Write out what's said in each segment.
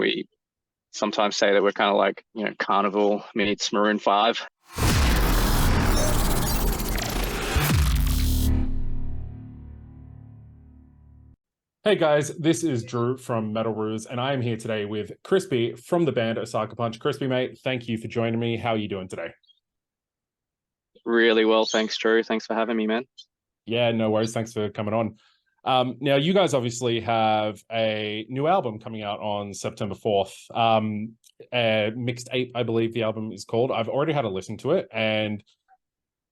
we sometimes say that we're kind of like, Carnival meets Maroon 5. Hey guys, this is Drew from Metal Ruse, and I am here today with Chrispy from the band Osaka Punch. Chrispy, mate, thank you for joining me. How are you doing today? Really well, thanks, Drew. Thanks for having me, man. Yeah, no worries. Thanks for coming on. Now, you guys obviously have a new album coming out on September 4th. Mixed Ape, I believe the album is called. I've already had a listen to it, and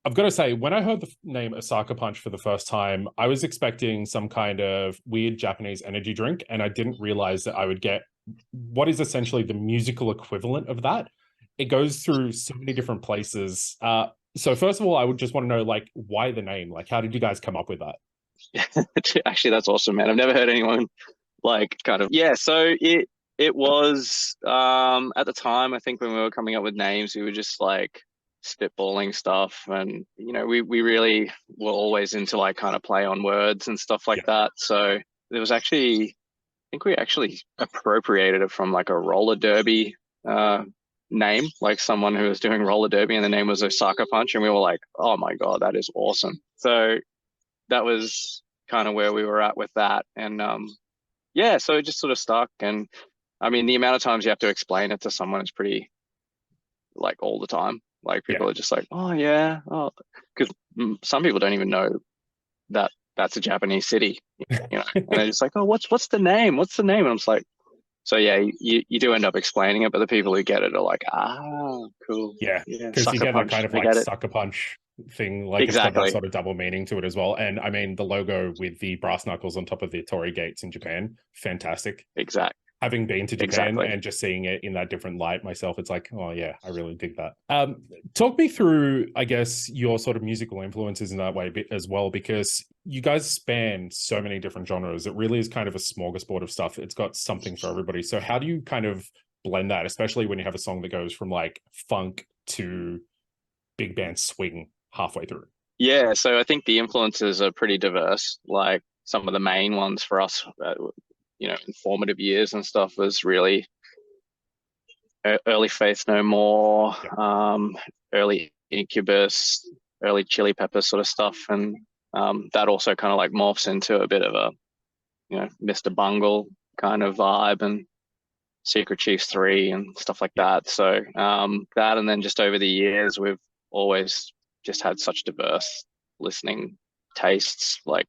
I've got to say, when I heard the name Osaka Punch for the first time, I was expecting some kind of weird Japanese energy drink, and I didn't realize that I would get what is essentially the musical equivalent of that. It goes through so many different places. So first of all, I would just want to know, like, why the name? Like, how did you guys come up with that? Actually, that's awesome, man. I've never heard anyone like kind of So it was at the time, I think when we were coming up with names, we were just like spitballing stuff, and we really were always into like kind of play on words and stuff like that. So there was actually, I think we actually appropriated it from like a roller derby name, like someone who was doing roller derby, and the name was Osaka Punch, and we were like, oh my god, that is awesome. So that was kind of where we were at with that. And so it just sort of stuck. And I mean, the amount of times you have to explain it to someone is pretty, like, all the time. Like, people are just like, oh yeah, oh, because some people don't even know that that's a Japanese city, and they're just like, oh, what's the name? What's the name? And I'm just like, so yeah, you do end up explaining it, but the people who get it are like, cool. Yeah, because you Sucker get that punch. kind of I like get it. sucker punch thing. Like, it's got that Exactly. sort of double meaning to it as well. And I mean, the logo with the brass knuckles on top of the torii gates in Japan, fantastic. Having been to Japan Exactly. and just seeing it in that different light myself, it's like, oh yeah, I really dig that. Talk me through, I guess, your sort of musical influences in that way as well, because you guys span so many different genres. It really is kind of a smorgasbord of stuff. It's got something for everybody. So how do you kind of blend that, especially when you have a song that goes from like funk to big band swing halfway through? Yeah, so I think the influences are pretty diverse. Like, some of the main ones for us, in formative years and stuff, was really early Faith No More, early Incubus, early Chili Peppers sort of stuff. And that also kind of like morphs into a bit of a, Mr. Bungle kind of vibe, and Secret Chiefs 3 and stuff like that. So that, and then just over the years, we've always just had such diverse listening tastes. Like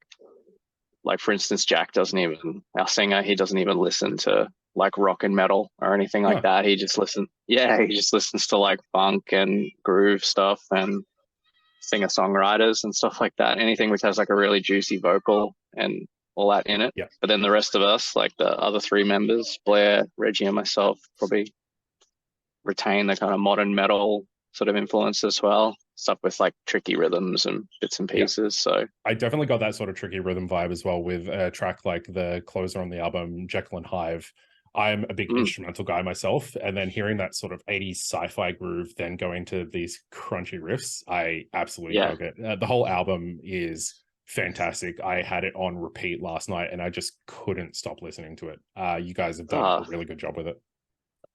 for instance, our singer, he doesn't even listen to like rock and metal or anything like that. He just listens to like funk and groove stuff and singer-songwriters and stuff like that. Anything which has like a really juicy vocal and all that in it. Yeah. But then the rest of us, like the other three members, Blair, Reggie, and myself, probably retain the kind of modern metal sort of influence as well. Stuff with like tricky rhythms and bits and pieces. So I definitely got that sort of tricky rhythm vibe as well with a track like the closer on the album, Jekyll and Hyde. I'm a big instrumental guy myself, and then hearing that sort of 80s sci-fi groove, then going to these crunchy riffs, I absolutely dug it. The whole album is fantastic. I had it on repeat last night, and I just couldn't stop listening to it. You guys have done a really good job with it.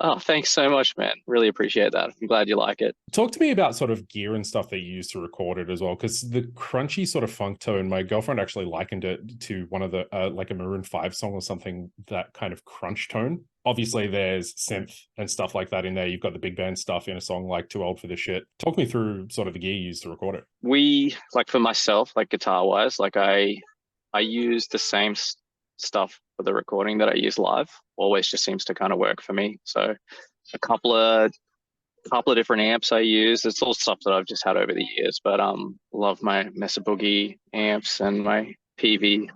Oh, thanks so much, man. Really appreciate that. I'm glad you like it. Talk to me about sort of gear and stuff that you use to record it as well, because the crunchy sort of funk tone, my girlfriend actually likened it to one of the, like a Maroon 5 song or something, that kind of crunch tone. Obviously, there's synth and stuff like that in there. You've got the big band stuff in a song like Too Old for This Shit. Talk me through sort of the gear you use to record it. We, like for myself, like guitar-wise, like I use the same stuff for the recording that I use live. Always just seems to kind of work for me. So a couple of different amps I use. It's all stuff that I've just had over the years, but love my Mesa Boogie amps and my PV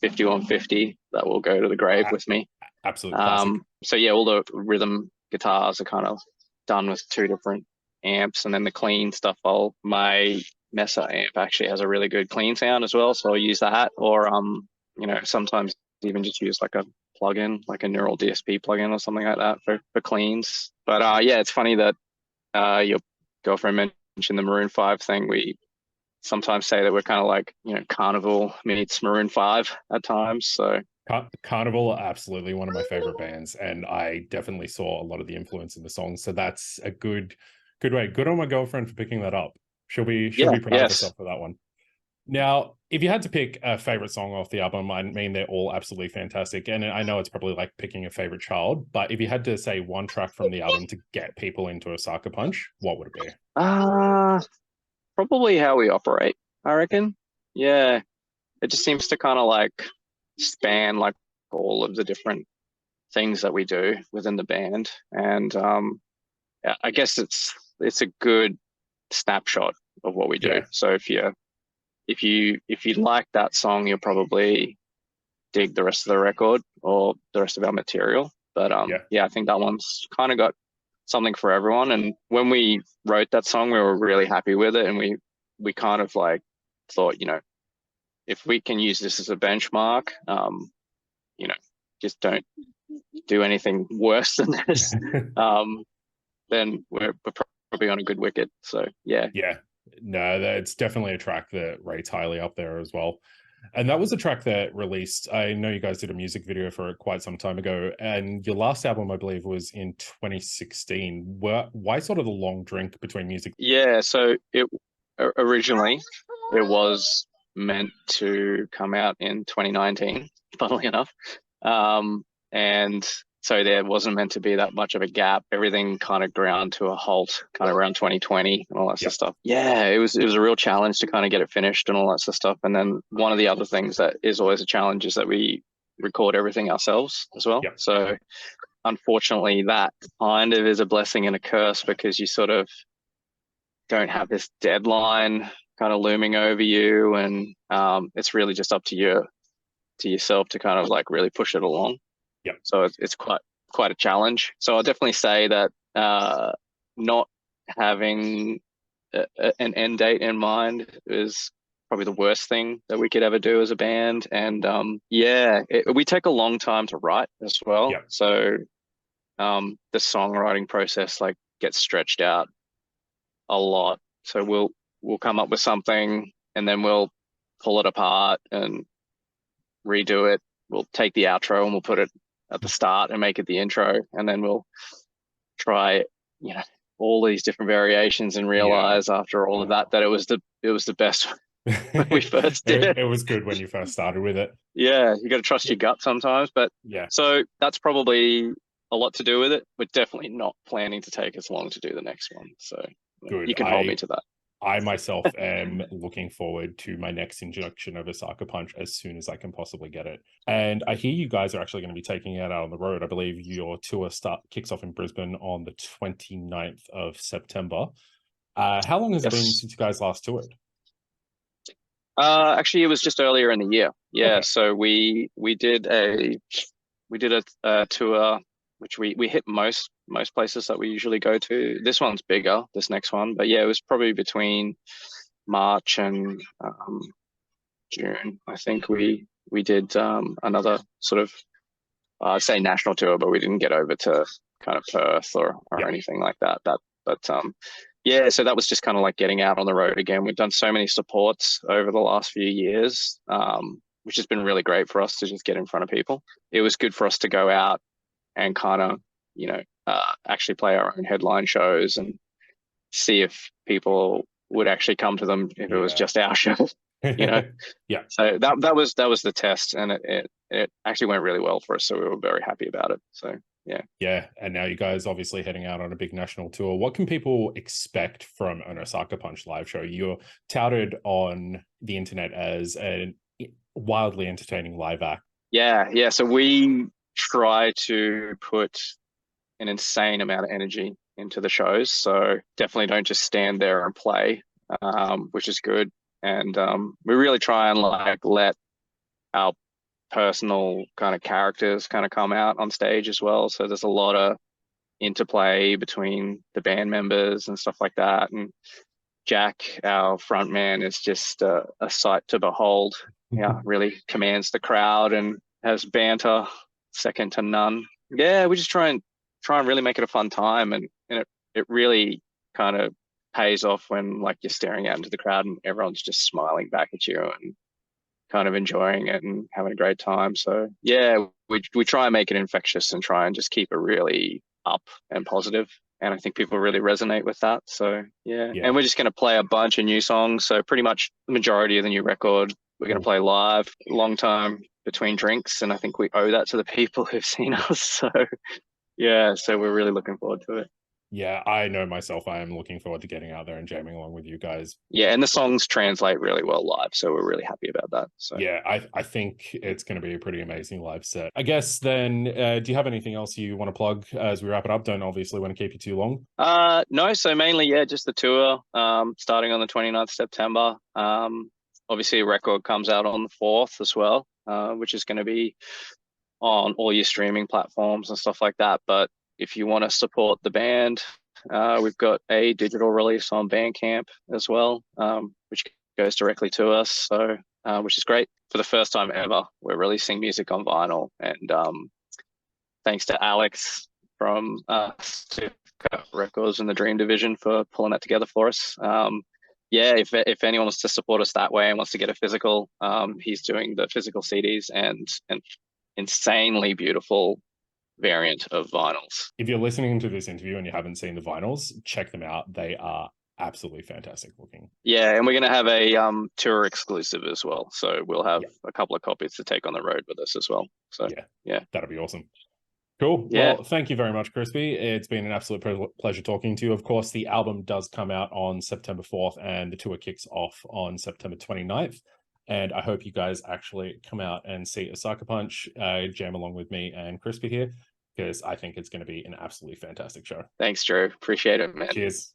5150 that will go to the grave with me. Absolutely. So yeah, all the rhythm guitars are kind of done with two different amps, and then the clean stuff, my Mesa amp actually has a really good clean sound as well, so I'll use that. Or sometimes even just use like a plugin, like a neural DSP plugin or something like that for cleans. But yeah, it's funny that your girlfriend mentioned the Maroon 5 thing. We sometimes say that we're kind of like, Carnival meets Maroon 5 at times. So Carnival are absolutely one of my favorite bands, and I definitely saw a lot of the influence in the songs. So that's a good way. Good on my girlfriend for picking that up. She'll Yeah, be proud of yes. herself for that one. Now, if you had to pick a favorite song off the album, I mean, they're all absolutely fantastic. And I know it's probably like picking a favorite child, but if you had to say one track from the album to get people into Osaka Punch, what would it be? Uh Probably How We Operate, I reckon. Yeah. It just seems to kind of like span like all of the different things that we do within the band. And yeah, I guess it's a good snapshot of what we do. Yeah, So if you like that song, you'll probably dig the rest of the record or the rest of our material. But yeah. yeah, I think that one's kind of got something for everyone. And when we wrote that song, we were really happy with it, and we kind of like thought, if we can use this as a benchmark, you know, just don't do anything worse than this. Um, then we're probably on a good wicket. So yeah. Yeah, no, it's definitely a track that rates highly up there as well. And that was a track that released. I know you guys did a music video for it quite some time ago, and your last album, I believe, was in 2016. Why sort of the long drink between music? Yeah, so it originally it was meant to come out in 2019, funnily enough. And so there wasn't meant to be that much of a gap. Everything kind of ground to a halt kind of around 2020 and all that sort Yeah, of stuff. Yeah, it was a real challenge to kind of get it finished and all that sort of stuff. And then one of the other things that is always a challenge is that we record everything ourselves as well. yeah, So unfortunately that kind of is a blessing and a curse, because you sort of don't have this deadline kind of looming over you, and it's really just up to yourself to kind of like really push it along. yeah. So it's quite a challenge. So I'll definitely say that not having an end date in mind is probably the worst thing that we could ever do as a band. And yeah, we take a long time to write as well. Yeah. So the songwriting process like gets stretched out a lot. So we'll come up with something, and then we'll pull it apart and redo it. We'll take the outro and we'll put it at the start and make it the intro, and then we'll try, you know, all these different variations and Yeah. realize after all of that it was the best when we first did it, it. it was good when you first started with it. Yeah, you got to trust your gut sometimes, but Yeah, so that's probably a lot to do with it. We're definitely not planning to take as long to do the next one, so good. you can hold me to that. I myself am looking forward to my next introduction of Osaka Punch as soon as I can possibly get it. And I hear you guys are actually going to be taking it out on the road. I believe your tour kicks off in Brisbane on the 29th of September. How long has it been Yes. since you guys last toured? Actually, it was just earlier in the year. Yeah, Okay. so we did a tour, which we hit most places that we usually go to. This one's bigger, this next one, but yeah, it was probably between March and June. I think we did another sort of I'd say national tour, but we didn't get over to kind of Perth or Yeah. anything like that. But yeah, so that was just kind of like getting out on the road again. We've done so many supports over the last few years, which has been really great for us to just get in front of people. It was good for us to go out and kind of, actually play our own headline shows and see if people would actually come to them if it was Yeah. just our show, you know. Yeah. So that was the test, and it actually went really well for us. So we were very happy about it. So yeah. Yeah. And now you guys obviously heading out on a big national tour. What can people expect from an Osaka Punch live show? You're touted on the internet as a wildly entertaining live act. Yeah. So we try to put an insane amount of energy into the shows. So definitely don't just stand there and play, which is good. And we really try and like let our personal kind of characters kind of come out on stage as well. So there's a lot of interplay between the band members and stuff like that. And Jack, our front man, is just a sight to behold. Yeah, really commands the crowd and has banter second to none. Yeah, we just try and really make it a fun time, and it really kind of pays off when like you're staring out into the crowd and everyone's just smiling back at you and kind of enjoying it and having a great time. So yeah, we try and make it infectious and try and just keep it really up and positive. And I think people really resonate with that. So yeah. And we're just going to play a bunch of new songs. So pretty much the majority of the new record, we're going to play live, long time between drinks. And I think we owe that to the people who've seen us. So yeah, so we're really looking forward to it. Yeah, I know myself. I am looking forward to getting out there and jamming along with you guys. Yeah, and the songs translate really well live, so we're really happy about that. So yeah, I think it's going to be a pretty amazing live set. I guess then, do you have anything else you want to plug as we wrap it up? Don't obviously want to keep you too long. No, so mainly, yeah, just the tour, starting on the 29th September. Obviously a record comes out on the 4th as well, which is going to be on all your streaming platforms and stuff like that. But if you want to support the band, we've got a digital release on Bandcamp as well, which goes directly to us. So, which is great. For the first time ever, we're releasing music on vinyl. And thanks to Alex from Supercut Records and the Dream Division for pulling that together for us. Yeah, if anyone wants to support us that way and wants to get a physical, he's doing the physical CDs and insanely beautiful variant of vinyls. If you're listening to this interview and you haven't seen the vinyls, check them out. They are absolutely fantastic looking. Yeah, and we're going to have a tour exclusive as well. So we'll have a couple of copies to take on the road with us as well. So yeah, that'll be awesome. Cool. Yeah. Well, thank you very much, Chrispy. It's been an absolute pleasure talking to you. Of course, the album does come out on September 4th and the tour kicks off on September 29th. And I hope you guys actually come out and see Osaka Punch, jam along with me and Chrispy here, because I think it's going to be an absolutely fantastic show. Thanks, Drew. Appreciate it, man. Cheers.